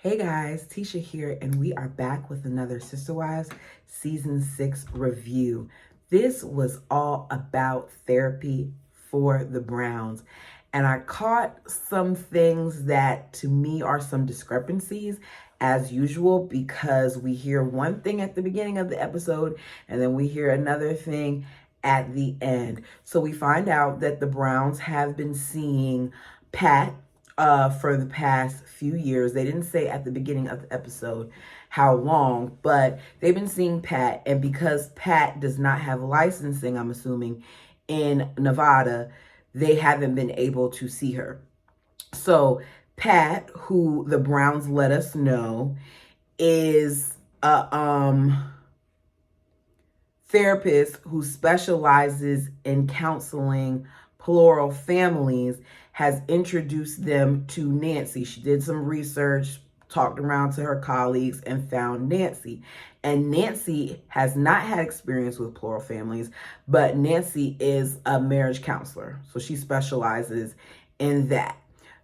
Hey guys, Tisha here, and we are back with another Sister Wives Season 6 review. This was all about therapy for the Browns, and I caught some things that to me are some discrepancies as usual, because we hear one thing at the beginning of the episode and then we hear another thing at the end. So we find out that the Browns have been seeing Pat for the past few years. They didn't say at the beginning of the episode how long, but they've been seeing Pat. And because Pat does not have licensing, I'm assuming, in Nevada, they haven't been able to see her. So Pat, who the Browns let us know is a therapist who specializes in counseling plural families, has introduced them to Nancy. She did some research, talked around to her colleagues, and found Nancy. And Nancy has not had experience with plural families, but Nancy is a marriage counselor. So she specializes in that.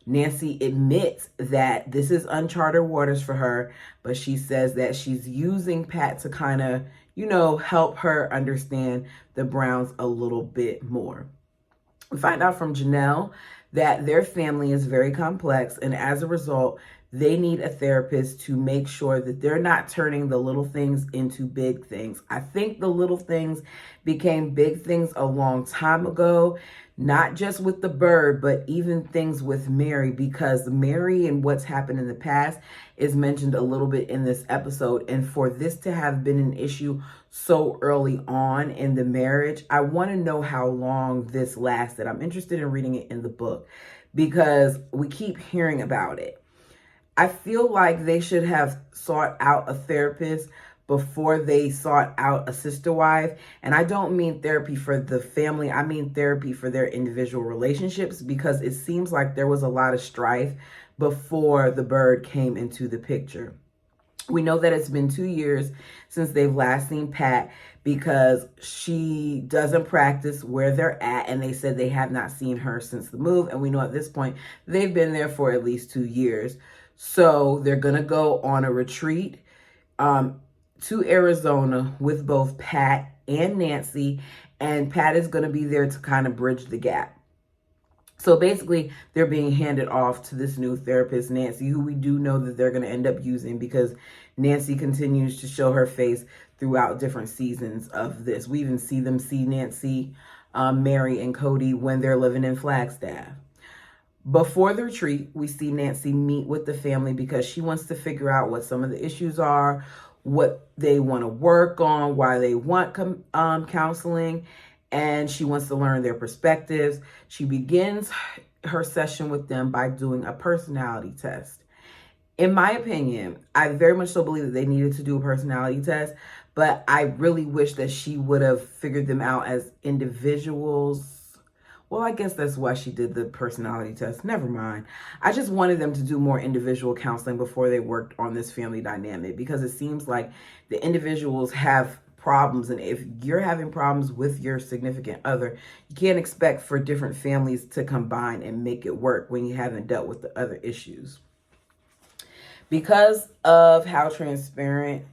Nancy admits that this is uncharted waters for her, but she says that she's using Pat to kind of, help her understand the Browns a little bit more. We find out from Janelle that their family is very complex, and as a result, they need a therapist to make sure that they're not turning the little things into big things. I think the little things became big things a long time ago, not just with the bird, but even things with Mary, because Mary and what's happened in the past is mentioned a little bit in this episode. And for this to have been an issue so early on in the marriage, I want to know how long this lasted. I'm interested in reading it in the book because we keep hearing about it. I feel like they should have sought out a therapist before they sought out a sister wife. And I don't mean therapy for the family. I mean therapy for their individual relationships, because it seems like there was a lot of strife before the bird came into the picture. We know that it's been 2 years since they've last seen Pat, because she doesn't practice where they're at, and they said they have not seen her since the move. And we know at this point they've been there for at least 2 years. So they're going to go on a retreat to Arizona with both Pat and Nancy, and Pat is going to be there to kind of bridge the gap. So basically, they're being handed off to this new therapist, Nancy, who we do know that they're going to end up using, because Nancy continues to show her face throughout different seasons of this. We even see Nancy, Mary, and Cody when they're living in Flagstaff. Before the retreat, we see Nancy meet with the family because she wants to figure out what some of the issues are, what they want to work on, why they want counseling, and she wants to learn their perspectives. She begins her session with them by doing a personality test. In my opinion, I very much so believe that they needed to do a personality test, but I really wish that she would have figured them out as individuals. Well, I guess that's why she did the personality test. Never mind. I just wanted them to do more individual counseling before they worked on this family dynamic, because it seems like the individuals have problems. And if you're having problems with your significant other, you can't expect for different families to combine and make it work when you haven't dealt with the other issues. Because of how transparent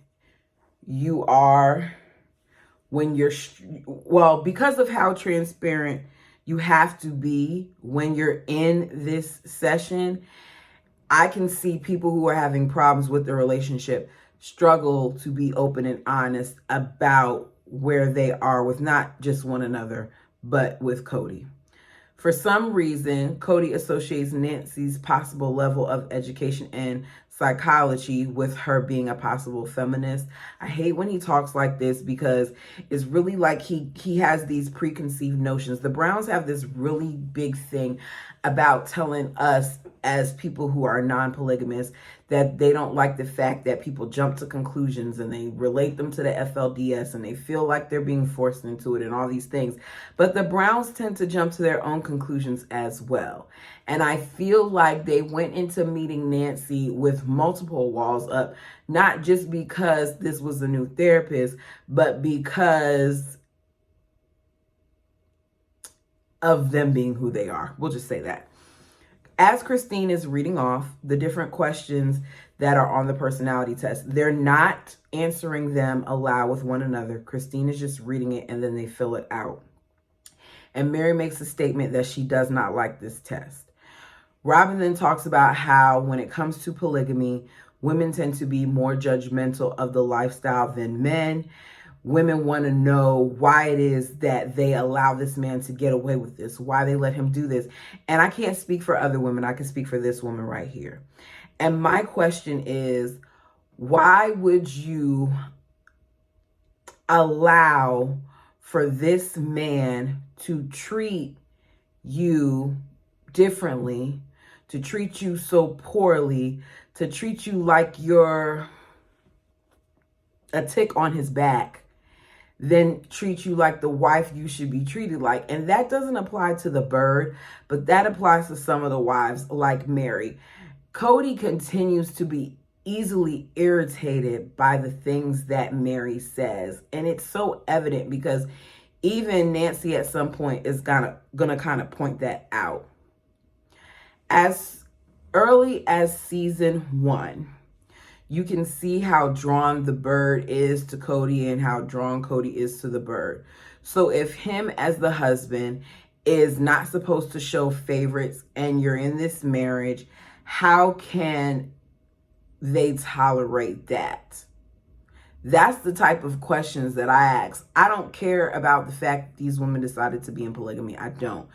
you are when you're, because of how transparent you have to be when you're in this session, I can see people who are having problems with the relationship struggle to be open and honest about where they are with not just one another, but with Cody. For some reason, Cody associates Nancy's possible level of education in psychology with her being a possible feminist. I hate when he talks like this, because it's really like he has these preconceived notions. The Browns have this really big thing about telling us as people who are non-polygamous that they don't like the fact that people jump to conclusions and they relate them to the FLDS and they feel like they're being forced into it and all these things. But the Browns tend to jump to their own conclusions as well. And I feel like they went into meeting Nancy with multiple walls up, not just because this was a new therapist, but because of them being who they are. We'll just say that. As Christine is reading off the different questions that are on the personality test, they're not answering them aloud with one another. Christine is just reading it and then they fill it out. And Mary makes a statement that she does not like this test. Robin then talks about how when it comes to polygamy, women tend to be more judgmental of the lifestyle than men. Women want to know why it is that they allow this man to get away with this, why they let him do this. And I can't speak for other women. I can speak for this woman right here. And my question is, why would you allow for this man to treat you differently, to treat you so poorly, to treat you like you're a tick on his back, then treat you like the wife you should be treated like? And that doesn't apply to the bird, but that applies to some of the wives like Mary. Cody continues to be easily irritated by the things that Mary says. And it's so evident because even Nancy at some point is gonna kind of point that out. As early as season 1, you can see how drawn the bird is to Cody and how drawn Cody is to the bird. So if him as the husband is not supposed to show favorites and you're in this marriage, how can they tolerate that? That's the type of questions that I ask. I don't care about the fact that these women decided to be in polygamy. I don't.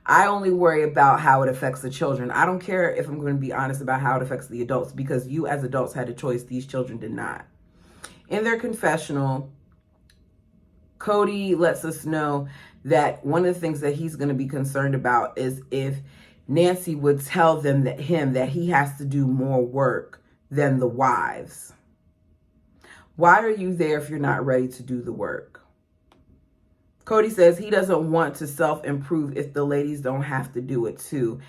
I only worry about how it affects the children. I don't care if I'm going to be honest about how it affects the adults, because you as adults had a choice. These children did not. In their confessional, Cody lets us know that one of the things that he's going to be concerned about is if Nancy would tell them that he has to do more work than the wives. Why are you there if you're not ready to do the work? Cody says he doesn't want to self-improve if the ladies don't have to do it too.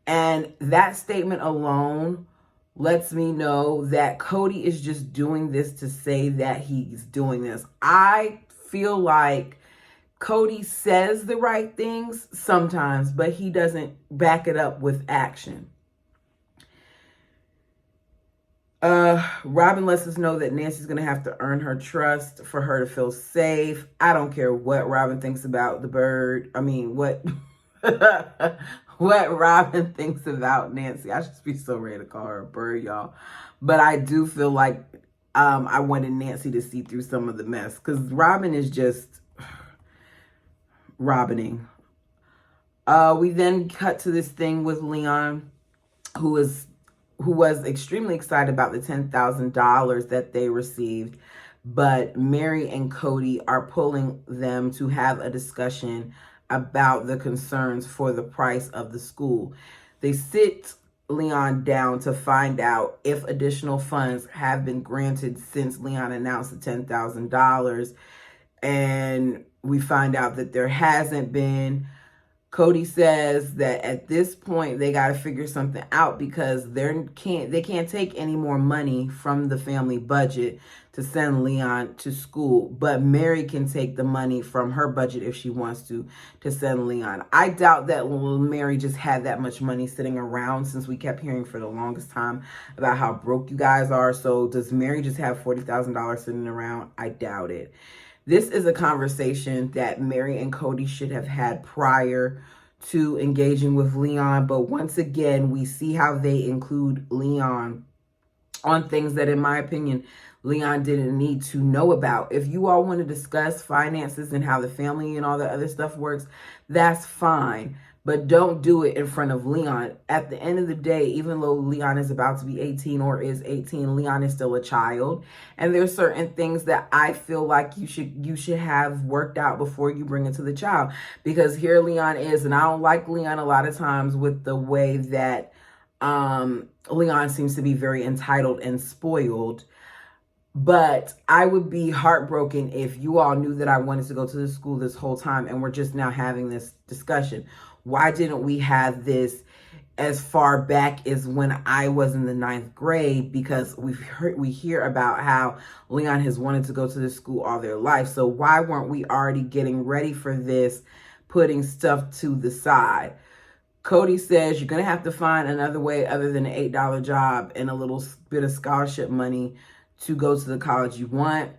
And that statement alone lets me know that Cody is just doing this to say that he's doing this. I feel like Cody says the right things sometimes, but he doesn't back it up with action. Robin lets us know that Nancy's going to have to earn her trust for her to feel safe. I don't care what Robin thinks about the bird. I mean, what Robin thinks about Nancy. I should be so ready to call her a bird, y'all. But I do feel like I wanted Nancy to see through some of the mess, because Robin is just Robining. We then cut to this thing with Leon, who was extremely excited about the $10,000 that they received. But Mary and Cody are pulling them to have a discussion about the concerns for the price of the school. They sit Leon down to find out if additional funds have been granted since Leon announced the $10,000. And we find out that there hasn't been. Cody says that at this point they got to figure something out, because they can't take any more money from the family budget to send Leon to school, but Mary can take the money from her budget if she wants to send Leon. I doubt that Mary just had that much money sitting around, since we kept hearing for the longest time about how broke you guys are. So does Mary just have $40,000 sitting around? I doubt it. This is a conversation that Mary and Cody should have had prior to engaging with Leon. But once again, we see how they include Leon on things that, in my opinion, Leon didn't need to know about. If you all want to discuss finances and how the family and all the other stuff works, that's fine. But don't do it in front of Leon. At the end of the day, even though Leon is about to be 18 or is 18, Leon is still a child. And there's certain things that I feel like you should have worked out before you bring it to the child. Because here Leon is, and I don't like Leon a lot of times with the way that Leon seems to be very entitled and spoiled. But I would be heartbroken if you all knew that I wanted to go to the school this whole time and we're just now having this discussion. Why didn't we have this as far back as when I was in the 9th grade? Because we hear about how Leon has wanted to go to the school all their life. So why weren't we already getting ready for this, putting stuff to the side? Cody says you're going to have to find another way other than an $8 job and a little bit of scholarship money to go to the college you want.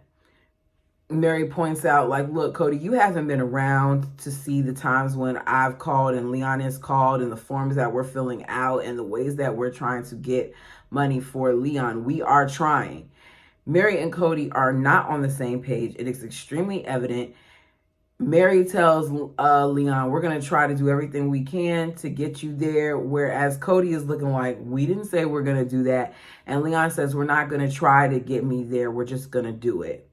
Mary points out, like, look, Cody, you haven't been around to see the times when I've called and Leon has called and the forms that we're filling out and the ways that we're trying to get money for Leon. We are trying. Mary and Cody are not on the same page. It is extremely evident. Mary tells Leon, we're going to try to do everything we can to get you there. Whereas Cody is looking like, we didn't say we're going to do that. And Leon says, we're not going to try to get me there. We're just going to do it.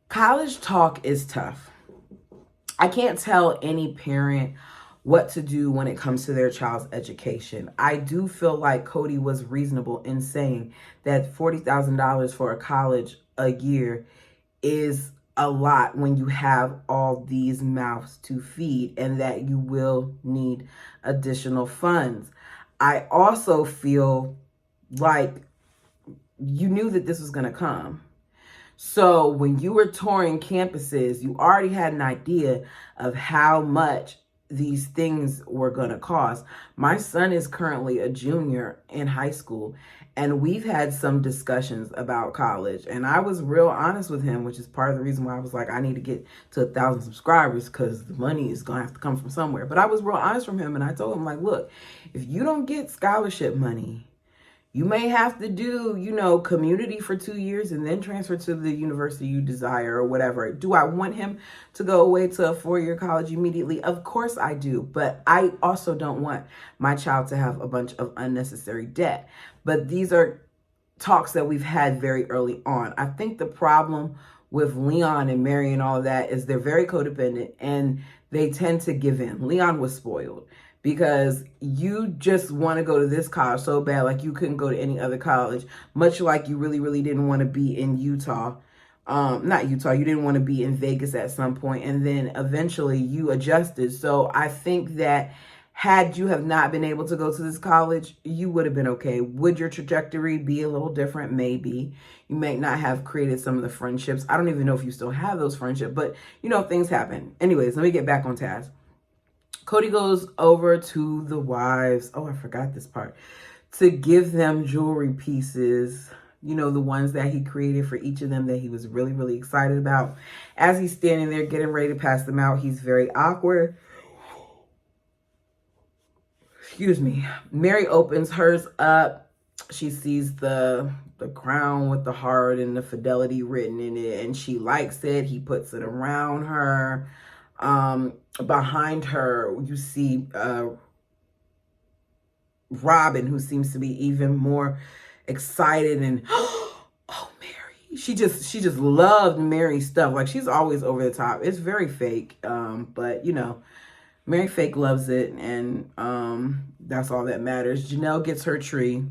College talk is tough. I can't tell any parent what to do when it comes to their child's education. I do feel like Cody was reasonable in saying that $40,000 for a college a year is a lot when you have all these mouths to feed and that you will need additional funds. I also feel like you knew that this was going to come. So when you were touring campuses, you already had an idea of how much these things were going to cost. My son is currently a junior in high school, and we've had some discussions about college. And I was real honest with him, which is part of the reason why I was like, I need to get to 1,000 subscribers because the money is going to have to come from somewhere. But I was real honest from him, and I told him, like, look, if you don't get scholarship money, you may have to do, community for 2 years and then transfer to the university you desire or whatever. Do I want him to go away to a 4-year college immediately? Of course I do. But I also don't want my child to have a bunch of unnecessary debt. But these are talks that we've had very early on. I think the problem with Leon and Mary and all of that is they're very codependent and they tend to give in. Leon was spoiled. Because you just want to go to this college so bad, like you couldn't go to any other college, much like you really, really didn't want to be in Utah. Not Utah, you didn't want to be in Vegas at some point, and then eventually you adjusted. So I think that had you have not been able to go to this college, you would have been okay. Would your trajectory be a little different? Maybe. You may not have created some of the friendships. I don't even know if you still have those friendships, but things happen. Anyways, let me get back on task. Cody goes over to the wives. Oh, I forgot this part. To give them jewelry pieces, the ones that he created for each of them that he was really, really excited about. As he's standing there getting ready to pass them out, he's very awkward. Excuse me. Mary opens hers up. She sees the crown with the heart and the fidelity written in it, and she likes it. He puts it around her. Behind her, you see Robin, who seems to be even more excited and oh, Mary. She just loved Mary's stuff. Like, she's always over the top. It's very fake. But Mary fake loves it, and that's all that matters. Janelle gets her tree.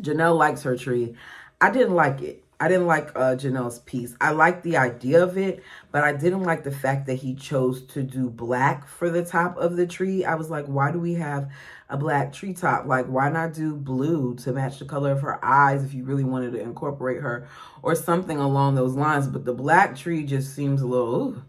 Janelle likes her tree. I didn't like it. I didn't like Janelle's piece. I liked the idea of it, but I didn't like the fact that he chose to do black for the top of the tree. I was like, why do we have a black treetop? Like, why not do blue to match the color of her eyes if you really wanted to incorporate her or something along those lines? But the black tree just seems a little, ooh.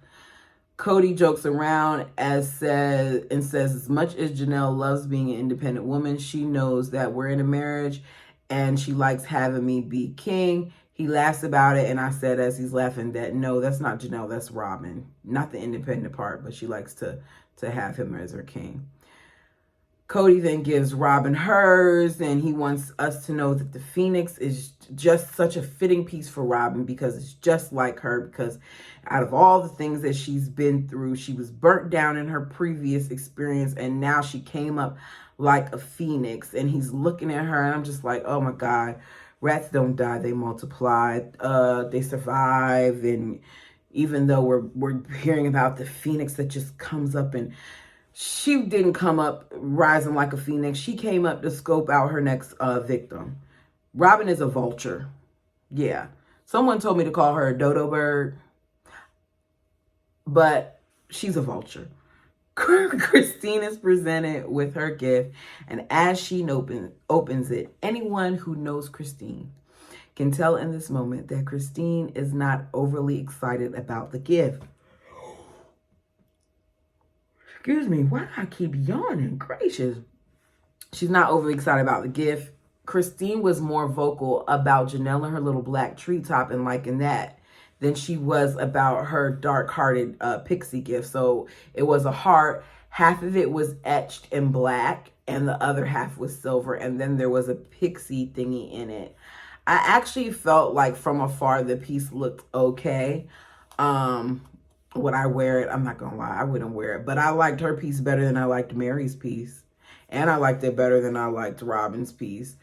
Cody jokes around and says, as much as Janelle loves being an independent woman, she knows that we're in a marriage and she likes having me be king. He laughs about it, and I said as he's laughing that, no, that's not Janelle, that's Robin. Not the independent part, but she likes to have him as her king. Cody then gives Robin hers, and he wants us to know that the Phoenix is just such a fitting piece for Robin because it's just like her, because out of all the things that she's been through, she was burnt down in her previous experience, and now she came up like a phoenix. And he's looking at her, and I'm just like, oh my God. Rats don't die, they multiply, they survive. And even though we're hearing about the phoenix that just comes up, and she didn't come up rising like a phoenix. She came up to scope out her next victim. Robin is a vulture. Yeah. Someone told me to call her a dodo bird, but she's a vulture. Christine is presented with her gift, and as she opens it, anyone who knows Christine can tell in this moment that Christine is not overly excited about the gift. Excuse me, why do I keep yawning? Gracious. She's not overly excited about the gift. Christine was more vocal about Janelle and her little black treetop and liking that than she was about her dark-hearted pixie gift. So it was a heart. Half of it was etched in black and the other half was silver. And then there was a pixie thingy in it. I actually felt like from afar the piece looked okay. Would I wear it? I'm not gonna lie, I wouldn't wear it. But I liked her piece better than I liked Mary's piece. And I liked it better than I liked Robin's piece.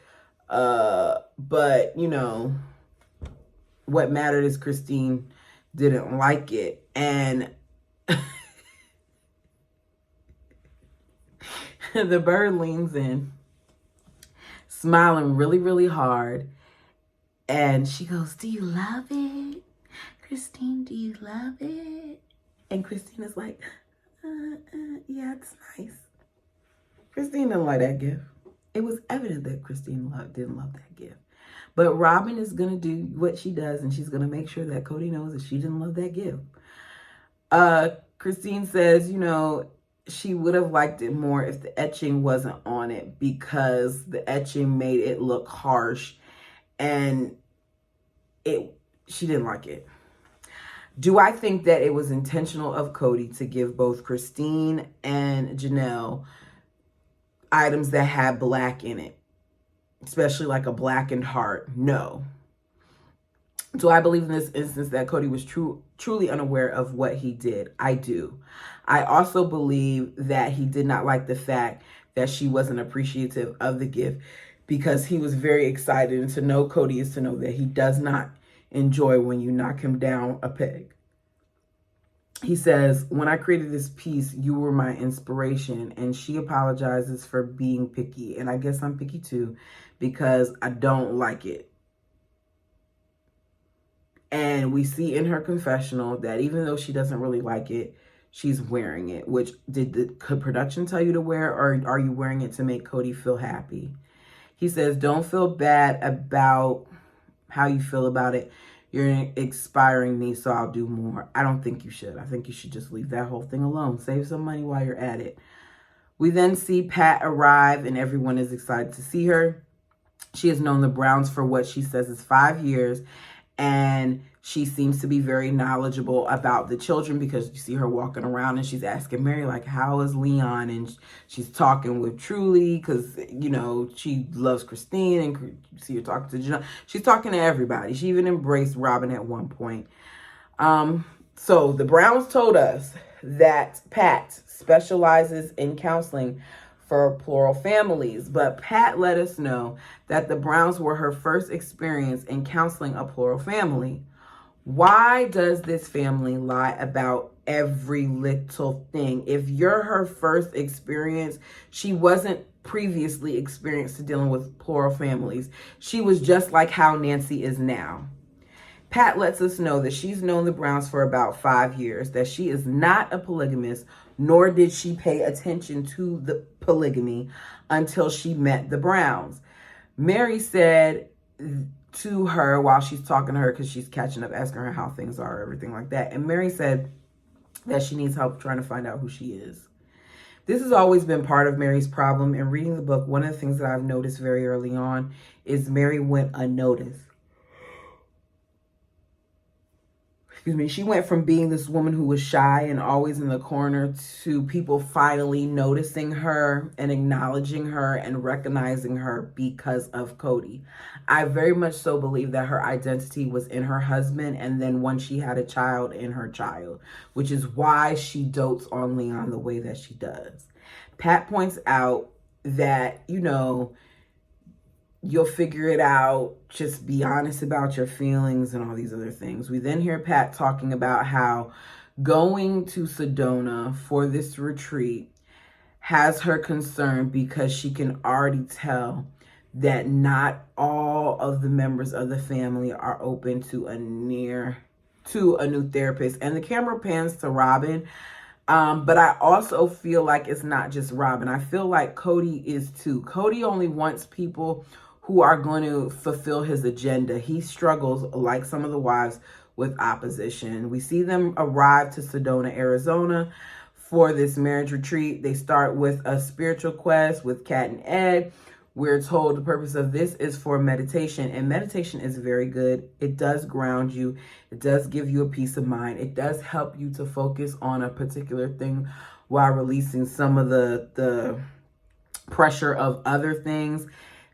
But, you know, what mattered is Christine didn't like it. And the bird leans in, smiling really, really hard. And she goes, do you love it? Christine, do you love it? And Christine is like, yeah, it's nice. Christine didn't like that gift. It was evident that Christine didn't love that gift. But Robin is going to do what she does, and she's going to make sure that Cody knows that she didn't love that gift. Christine says, you know, she would have liked it more if the etching wasn't on it because the etching made it look harsh, and she didn't like it. Do I think that it was intentional of Cody to give both Christine and Janelle items that had black in it, especially like a blackened heart? No. Do I believe in this instance that Cody was truly unaware of what he did? I do. I also believe that he did not like the fact that she wasn't appreciative of the gift because he was very excited. And to know Cody is to know that he does not enjoy when you knock him down a peg. He says, when I created this piece, you were my inspiration. And she apologizes for being picky. And I guess I'm picky too because I don't like it. And we see in her confessional that even though she doesn't really like it, she's wearing it. Which, could production tell you to wear, or are you wearing it to make Cody feel happy? He says, don't feel bad about how you feel about it. You're inspiring me, so I'll do more. I don't think you should. I think you should just leave that whole thing alone. Save some money while you're at it. We then see Pat arrive, and everyone is excited to see her. She has known the Browns for what she says is 5 years, and she seems to be very knowledgeable about the children because you see her walking around and she's asking Mary, like, how is Leon? And she's talking with Truly because, you know, she loves Christine, and you see her talking to John. She's talking to everybody. She even embraced Robin at one point. So the Browns told us that Pat specializes in counseling for plural families, but Pat let us know that the Browns were her first experience in counseling a plural family. Why does this family lie about every little thing? If you're her first experience, she wasn't previously experienced to dealing with plural families. She was just like how Nancy is now. Pat lets us know that she's known the Browns for about 5 years, that she is not a polygamist, nor did she pay attention to the polygamy until she met the Browns. Mary said to her while she's talking to her, because she's catching up, asking her how things are, everything like that. And Mary said that she needs help trying to find out who she is. This has always been part of Mary's problem. In reading the book, one of the things that I've noticed very early on is Mary went unnoticed. She went from being this woman who was shy and always in the corner to people finally noticing her and acknowledging her and recognizing her because of Cody. I very much so believe that her identity was in her husband, and then when she had a child, in her child, which is why she dotes on Leon the way that she does. Pat points out that, you know, you'll figure it out. Just be honest about your feelings and all these other things. We then hear Pat talking about how going to Sedona for this retreat has her concerned because she can already tell that not all of the members of the family are open to a new therapist. And the camera pans to Robin. But I also feel like it's not just Robin. I feel like Cody is too. Cody only wants people who are going to fulfill his agenda. He struggles, like some of the wives, with opposition. We see them arrive to Sedona, Arizona for this marriage retreat. They start with a spiritual quest with Kat and Ed. We're told the purpose of this is for meditation, and meditation is very good. It does ground you. It does give you a peace of mind. It does help you to focus on a particular thing while releasing some of the pressure of other things.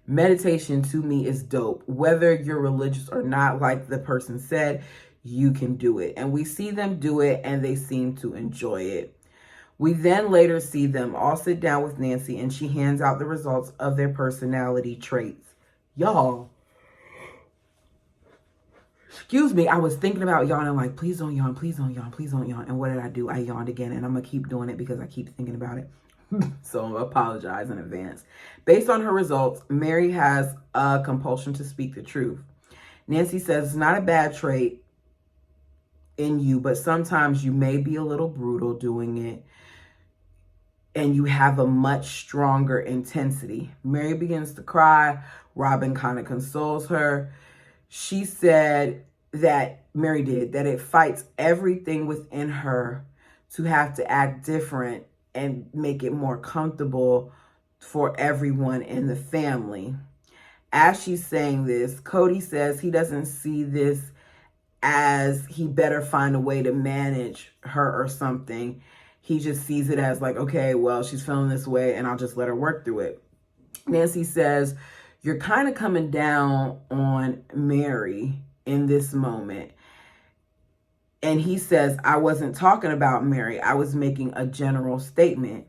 Meditation to me is dope. Whether you're religious or not, like the person said, you can do it. And we see them do it and they seem to enjoy it. We then later see them all sit down with Nancy and she hands out the results of their personality traits. Y'all, excuse me, I was thinking about yawning, like, please don't yawn, please don't yawn, please don't yawn. And what did I do? I yawned again, and I'm going to keep doing it because I keep thinking about it. So I apologize in advance. Based on her results, Mary has a compulsion to speak the truth. Nancy says it's not a bad trait in you, but sometimes you may be a little brutal doing it, and you have a much stronger intensity. Mary begins to cry. Robin kind of consoles her. She said that Mary did, that it fights everything within her to have to act different and make it more comfortable for everyone in the family. As she's saying this, Cody says he doesn't see this as he better find a way to manage her or something. He just sees it as like, okay, well, she's feeling this way and I'll just let her work through it. Nancy says, you're kind of coming down on Mary in this moment. And he says, I wasn't talking about Mary. I was making a general statement.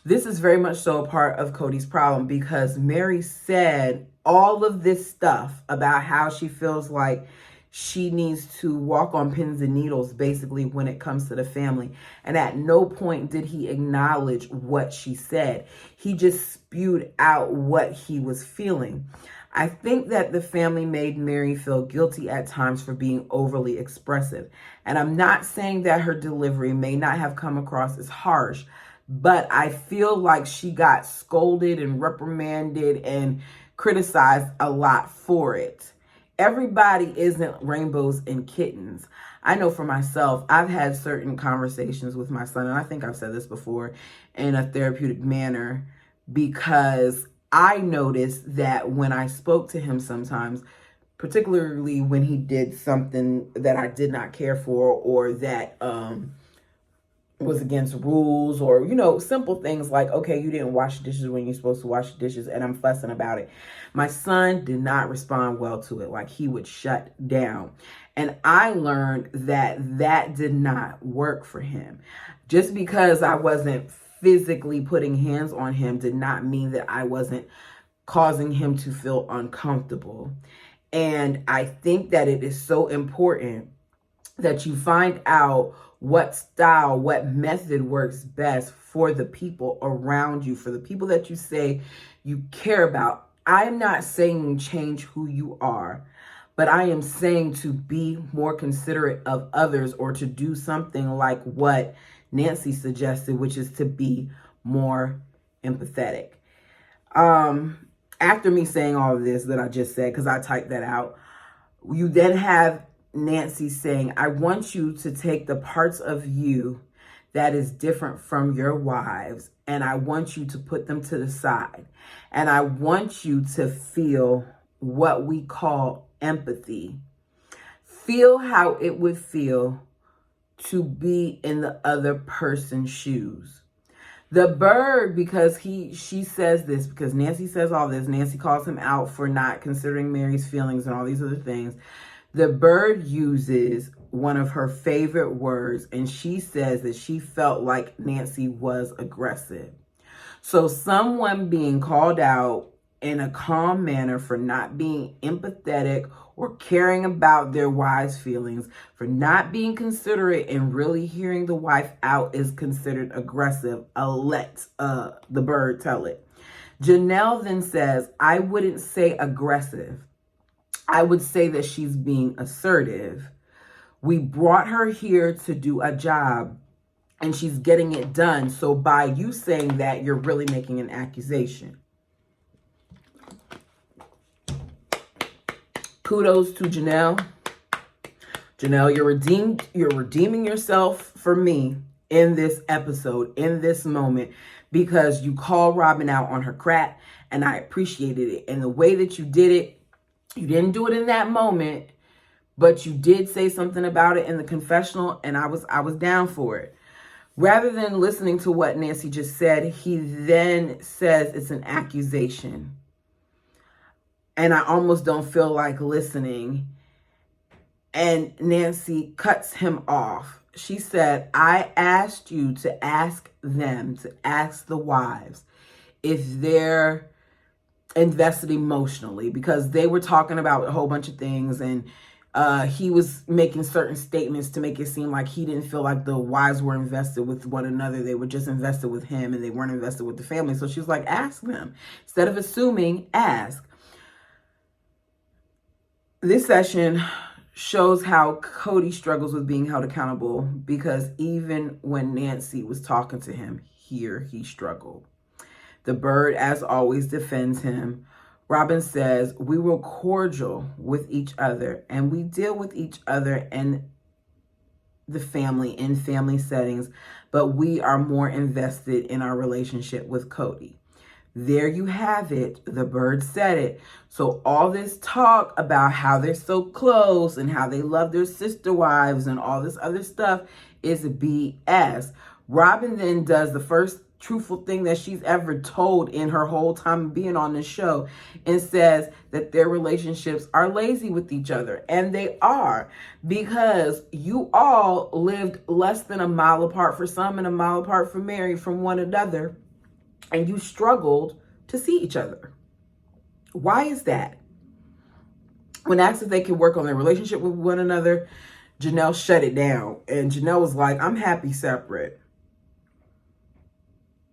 This is very much so a part of Cody's problem because Mary said all of this stuff about how she feels like she needs to walk on pins and needles, basically, when it comes to the family. And at no point did he acknowledge what she said. He just spewed out what he was feeling. I think that the family made Mary feel guilty at times for being overly expressive. And I'm not saying that her delivery may not have come across as harsh, but I feel like she got scolded and reprimanded and criticized a lot for it. Everybody isn't rainbows and kittens. I know for myself, I've had certain conversations with my son, and I think I've said this before, in a therapeutic manner, because I noticed that when I spoke to him sometimes, particularly when he did something that I did not care for or that was against rules, or, you know, simple things like, okay, you didn't wash the dishes when you're supposed to wash the dishes and I'm fussing about it. My son did not respond well to it. Like, he would shut down. And I learned that that did not work for him. Just because I wasn't physically putting hands on him did not mean that I wasn't causing him to feel uncomfortable. And I think that it is so important that you find out what style, what method works best for the people around you, for the people that you say you care about. I'm not saying change who you are, but I am saying to be more considerate of others, or to do something like what Nancy suggested, which is to be more empathetic. After me saying all of this that I just said, because I typed that out, you then have Nancy saying, I want you to take the parts of you that is different from your wives, and I want you to put them to the side. And I want you to feel what we call empathy. Feel how it would feel to be in the other person's shoes. The bird, because she says this, because Nancy says all this, Nancy calls him out for not considering Mary's feelings and all these other things. The bird uses one of her favorite words, and she says that she felt like Nancy was aggressive. So someone being called out in a calm manner for not being empathetic or caring about their wife's feelings, for not being considerate and really hearing the wife out, is considered aggressive. Let the bird tell it. Janelle then says, I wouldn't say aggressive. I would say that she's being assertive. We brought her here to do a job and she's getting it done. So by you saying that, you're really making an accusation. Kudos to Janelle. Janelle, you're redeeming yourself for me in this episode, in this moment, because you called Robin out on her crap, and I appreciated it. And the way that you did it, you didn't do it in that moment, but you did say something about it in the confessional, and I was down for it. Rather than listening to what Nancy just said, he then says it's an accusation. And I almost don't feel like listening. And Nancy cuts him off. She said, I asked you to ask them, to ask the wives, if they're invested emotionally, because they were talking about a whole bunch of things, and he was making certain statements to make it seem like he didn't feel like the wives were invested with one another. They were just invested with him, and they weren't invested with the family. So she was like, ask them. Instead of assuming, ask. This session shows how Cody struggles with being held accountable, because even when Nancy was talking to him, here he struggled. The bird, as always, defends him. Robin says, we were cordial with each other, and we deal with each other and the family in family settings, but we are more invested in our relationship with Cody. There you have it. The bird said it. So all this talk about how they're so close and how they love their sister wives and all this other stuff is BS. Robin then does the first truthful thing that she's ever told in her whole time being on this show, and says that their relationships are lazy with each other. And they are, because you all lived less than a mile apart for some and a mile apart for Mary from one another, and you struggled to see each other. Why is that? When asked if they could work on their relationship with one another, Janelle shut it down. And Janelle was like, I'm happy separate.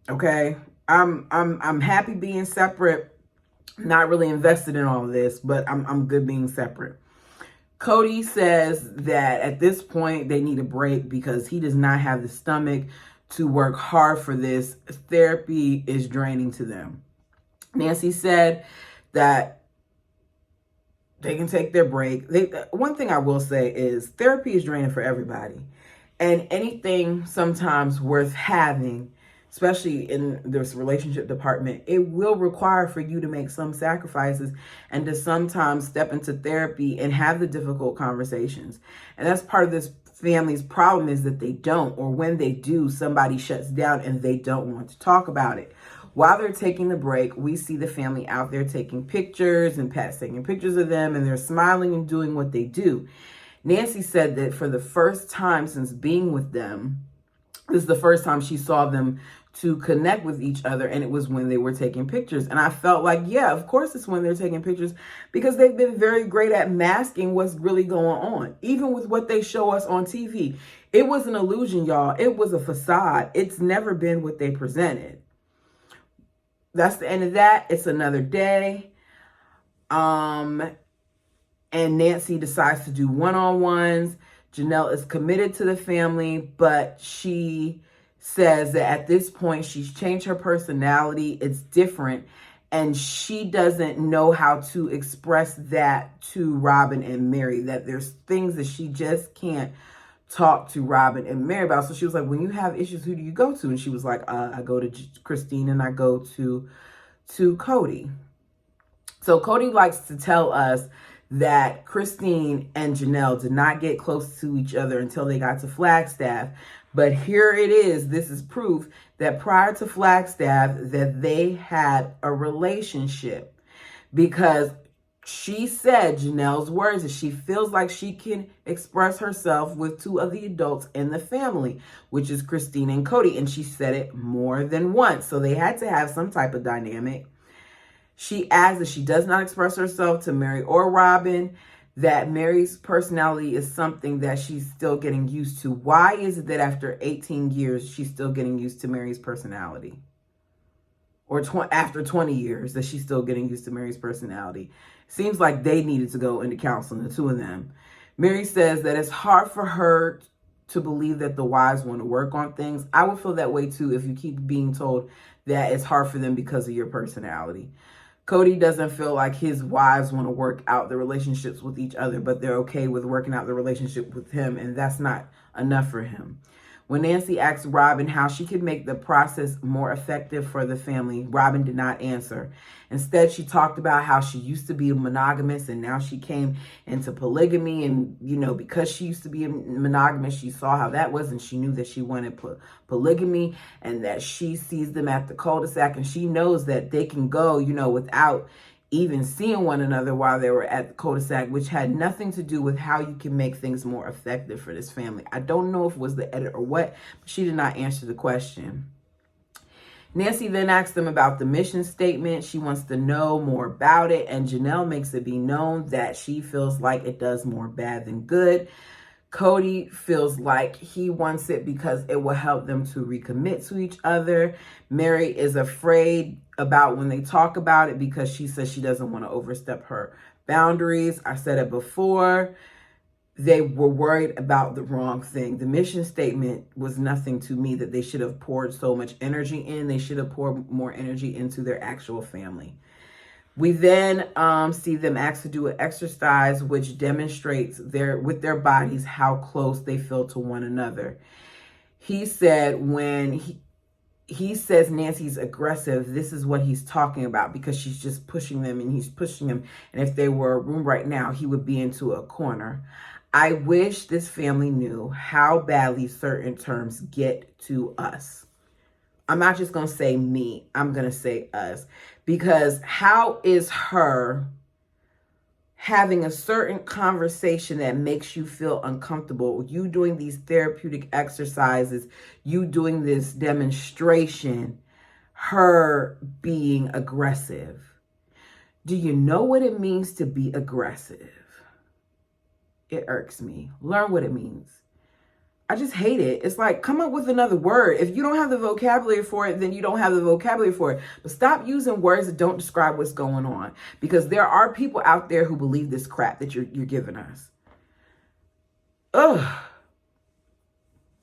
Okay? I'm happy being separate. Not really invested in all of this, but I'm good being separate. Cody says that at this point they need a break because he does not have the stomach to work hard for this. Therapy is draining to them. Nancy said that they can take their break. One thing I will say is therapy is draining for everybody. And anything sometimes worth having, especially in this relationship department, it will require for you to make some sacrifices and to sometimes step into therapy and have the difficult conversations. And that's part of this family's problem, is that they don't, or when they do, somebody shuts down and they don't want to talk about it. While they're taking the break, we see the family out there taking pictures, and Pat's taking pictures of them, and they're smiling and doing what they do. Nancy said that for the first time since being with them, this is the first time she saw them to connect with each other, and it was when they were taking pictures. And I felt like, yeah, of course it's when they're taking pictures, because they've been very great at masking what's really going on. Even with what they show us on TV, it was an illusion, y'all. It was a facade. It's never been what they presented. That's the end of that. It's another day. And Nancy decides to do one-on-ones. Janelle is committed to the family, but she says that at this point she's changed her personality. It's different, and she doesn't know how to express that to Robin and Mary, that there's things that she just can't talk to Robin and Mary about. So she was like, when you have issues, who do you go to? And she was like, I go to Christine, and I go to Cody. So Cody likes to tell us that Christine and Janelle did not get close to each other until they got to Flagstaff. But here it is. This is proof that prior to Flagstaff that they had a relationship, because she said, Janelle's words, that she feels like she can express herself with two of the adults in the family, which is Christine and Cody. And she said it more than once. So they had to have some type of dynamic. She adds that she does not express herself to Mary or Robin, that Mary's personality is something that she's still getting used to. Why is it that after 18 years, she's still getting used to Mary's personality? Or after 20 years, that she's still getting used to Mary's personality? Seems like they needed to go into counseling, the two of them. Mary says that it's hard for her to believe that the wives want to work on things. I would feel that way too if you keep being told that it's hard for them because of your personality. Cody doesn't feel like his wives want to work out the relationships with each other, but they're okay with working out the relationship with him, and that's not enough for him. When Nancy asked Robin how she could make the process more effective for the family, Robin did not answer. Instead, she talked about how she used to be a monogamist and now she came into polygamy. And, because she used to be a monogamist, she saw how that was and she knew that she wanted polygamy, and that she sees them at the cul-de-sac and she knows that they can go, without even seeing one another while they were at the cul-de-sac, which had nothing to do with how you can make things more effective for this family. I don't know if it was the edit or what, but she did not answer the question. Nancy then asked them about the mission statement. She wants to know more about it, and Janelle makes it be known that she feels like it does more bad than good. Cody feels like he wants it because it will help them to recommit to each other. Mary is afraid about when they talk about it because she says she doesn't want to overstep her boundaries. I said it before. They were worried about the wrong thing. The mission statement was nothing to me that they should have poured so much energy in. They should have poured more energy into their actual family. We then see them asked to do an exercise which demonstrates with their bodies how close they feel to one another. He said when he says Nancy's aggressive, this is what he's talking about, because she's just pushing them and he's pushing him. And if they were a room right now, he would be into a corner. I wish this family knew how badly certain terms get to us. I'm not just going to say me, I'm going to say us. Because how is her having a certain conversation that makes you feel uncomfortable, you doing these therapeutic exercises, you doing this demonstration, her being aggressive? Do you know what it means to be aggressive? It irks me. Learn what it means. I just hate it. It's like, come up with another word. If you don't have the vocabulary for it, then you don't have the vocabulary for it. But stop using words that don't describe what's going on, because there are people out there who believe this crap that you're giving us. Ugh.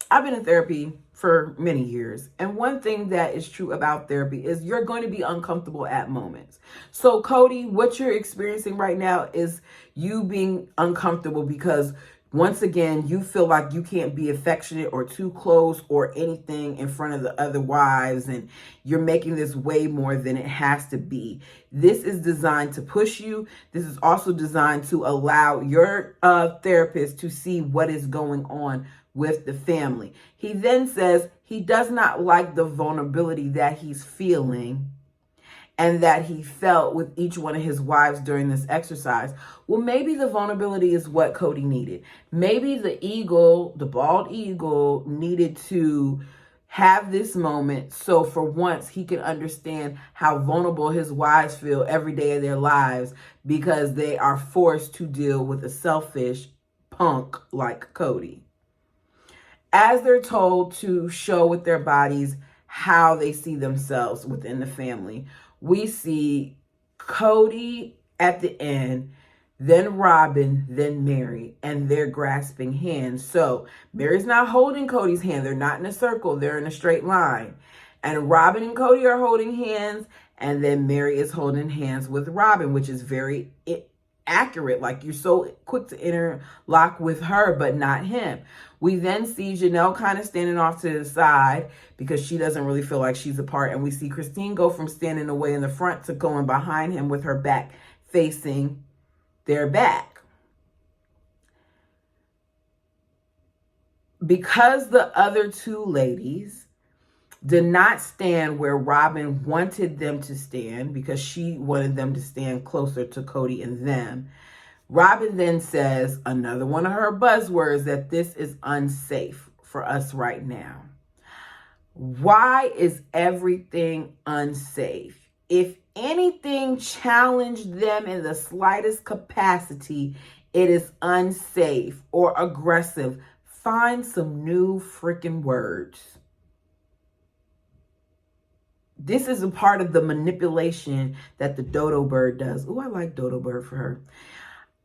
I've been in therapy for many years. And one thing that is true about therapy is you're going to be uncomfortable at moments. So Cody, what you're experiencing right now is you being uncomfortable because once again, you feel like you can't be affectionate or too close or anything in front of the other wives, and you're making this way more than it has to be. This is designed to push you. This is also designed to allow your therapist to see what is going on with the family. He then says he does not like the vulnerability that he's feeling and that he felt with each one of his wives during this exercise. Well, maybe the vulnerability is what Cody needed. Maybe the eagle, the bald eagle, needed to have this moment so for once he can understand how vulnerable his wives feel every day of their lives because they are forced to deal with a selfish punk like Cody. As they're told to show with their bodies how they see themselves within the family, we see Cody at the end, then Robin, then Mary, and they're grasping hands. So Mary's not holding Cody's hand. They're not in a circle. They're in a straight line. And Robin and Cody are holding hands, and then Mary is holding hands with Robin, which is very accurate. Like, you're so quick to interlock with her, but not him. We then see Janelle kind of standing off to the side because she doesn't really feel like she's a part. And we see Christine go from standing away in the front to going behind him with her back facing their back. Because the other two ladies did not stand where Robin wanted them to stand, because she wanted them to stand closer to Cody and them, Robin then says another one of her buzzwords, that this is unsafe for us right now. Why is everything unsafe? If anything challenged them in the slightest capacity, it is unsafe or aggressive. Find some new freaking words. This is a part of the manipulation that the dodo bird does. Oh, I like dodo bird for her.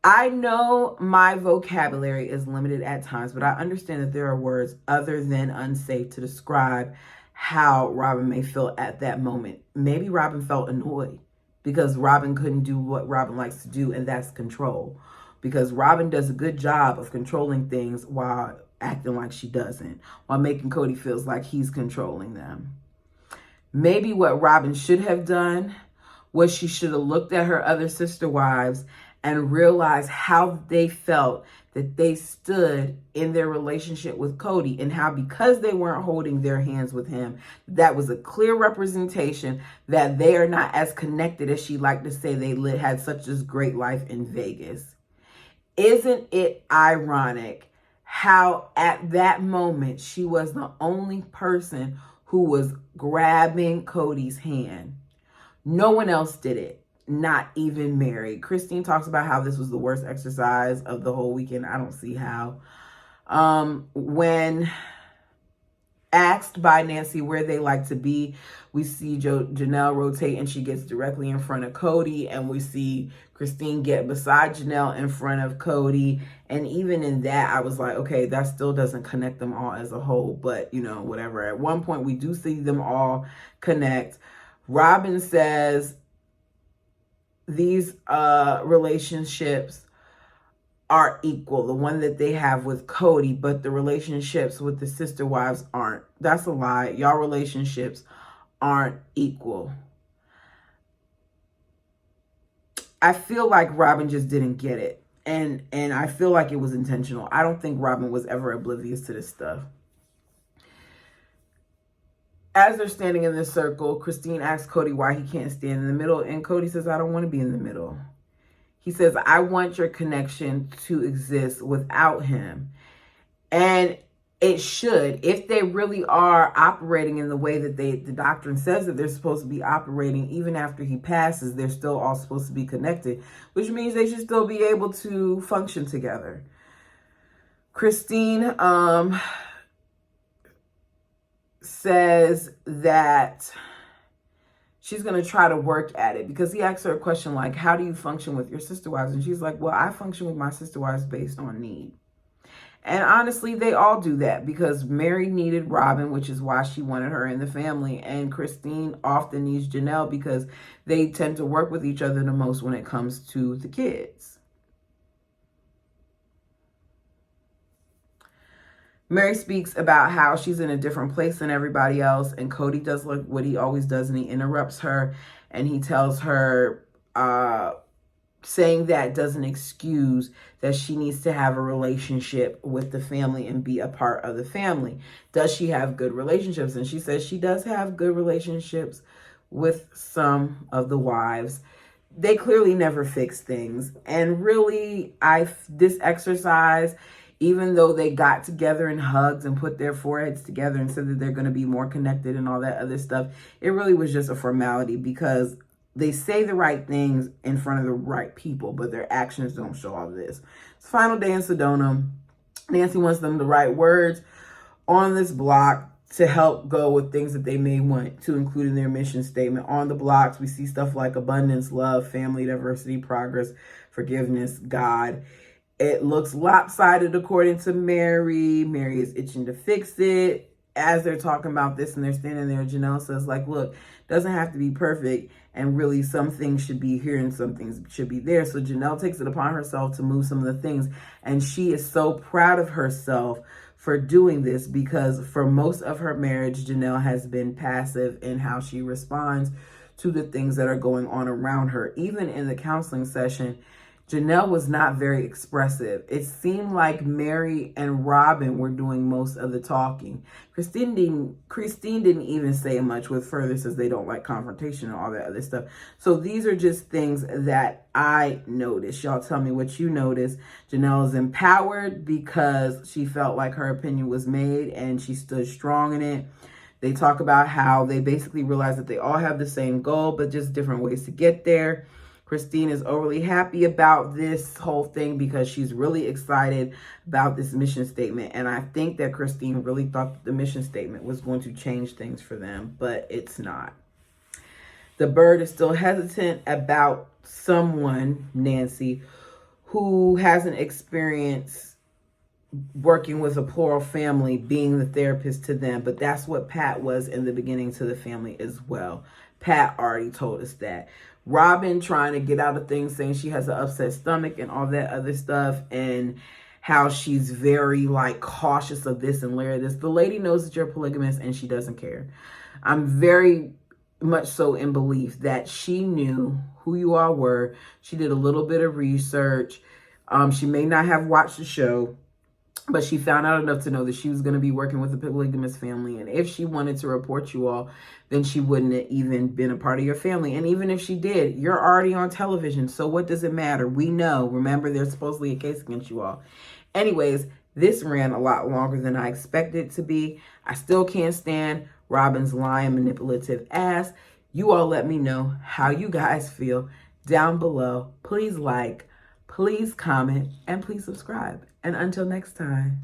I know my vocabulary is limited at times, but I understand that there are words other than unsafe to describe how Robin may feel at that moment. Maybe Robin felt annoyed because Robin couldn't do what Robin likes to do, and that's control. Because Robin does a good job of controlling things while acting like she doesn't, while making Cody feels like he's controlling them. Maybe what Robin should have done was she should have looked at her other sister wives and realized how they felt that they stood in their relationship with Cody, and how because they weren't holding their hands with him, that was a clear representation that they are not as connected as she liked to say they had such a great life in Vegas. Isn't it ironic how at that moment she was the only person who was grabbing Cody's hand? No one else did it, not even Mary. Christine talks about how this was the worst exercise of the whole weekend. I don't see how. When asked by Nancy where they like to be, we see Janelle rotate and she gets directly in front of Cody, and we see Christine get beside Janelle in front of Cody. And even in that, I was like, okay, that still doesn't connect them all as a whole, but you know, whatever. At one point, we do see them all connect. Robin says these relationships are equal, the one that they have with Cody, but the relationships with the sister wives aren't. That's a lie. Y'all relationships aren't equal. I feel like Robin just didn't get it. And I feel like it was intentional. I don't think Robin was ever oblivious to this stuff. As they're standing in this circle, Christine asks Cody why he can't stand in the middle, and Cody says, I don't want to be in the middle. He says, I want your connection to exist without him. And it should, if they really are operating in the way that the doctrine says that they're supposed to be operating, even after he passes, they're still all supposed to be connected, which means they should still be able to function together. Christine says that she's going to try to work at it, because he asked her a question like, how do you function with your sister wives? And she's like, well, I function with my sister wives based on need. And honestly, they all do that, because Mary needed Robin, which is why she wanted her in the family. And Christine often needs Janelle because they tend to work with each other the most when it comes to the kids. Mary speaks about how she's in a different place than everybody else, and Cody does like what he always does, and he interrupts her, and he tells her, saying that doesn't excuse that she needs to have a relationship with the family and be a part of the family. Does she have good relationships? And she says she does have good relationships with some of the wives. They clearly never fix things. And really, this exercise, even though they got together and hugged and put their foreheads together and said that they're going to be more connected and all that other stuff, it really was just a formality, because they say the right things in front of the right people, but their actions don't show all this. It's final day in Sedona. Nancy wants them to write words on this block to help go with things that they may want to include in their mission statement. On the blocks, we see stuff like abundance, love, family, diversity, progress, forgiveness, God. It looks lopsided according to Mary. Mary is itching to fix it. As they're talking about this and they're standing there, Janelle says, like, look, doesn't have to be perfect. And really, some things should be here and some things should be there. So Janelle takes it upon herself to move some of the things. And she is so proud of herself for doing this, because for most of her marriage, Janelle has been passive in how she responds to the things that are going on around her. Even in the counseling session, Janelle was not very expressive. It seemed like Mary and Robin were doing most of the talking. Christine didn't even say much, with further says they don't like confrontation and all that other stuff. So these are just things that I noticed. Y'all tell me what you noticed. Janelle is empowered because she felt like her opinion was made and she stood strong in it. They talk about how they basically realize that they all have the same goal, but just different ways to get there. Christine is overly happy about this whole thing because she's really excited about this mission statement. And I think that Christine really thought that the mission statement was going to change things for them, but it's not. The bird is still hesitant about someone, Nancy, who hasn't experienced working with a plural family, being the therapist to them. But that's what Pat was in the beginning to the family as well. Pat already told us that. Robin trying to get out of things, saying she has an upset stomach and all that other stuff. And how she's very like cautious of this and layer this. The lady knows that you're a polygamist and she doesn't care. I'm very much so in belief that she knew who you all were. She did a little bit of research. She may not have watched the show, but she found out enough to know that she was going to be working with a polygamous family. And if she wanted to report you all, then she wouldn't have even been a part of your family. And even if she did, you're already on television. So what does it matter? We know. Remember, there's supposedly a case against you all. Anyways, this ran a lot longer than I expected it to be. I still can't stand Robin's lying, manipulative ass. You all let me know how you guys feel down below. Please like, please comment, and please subscribe. And until next time.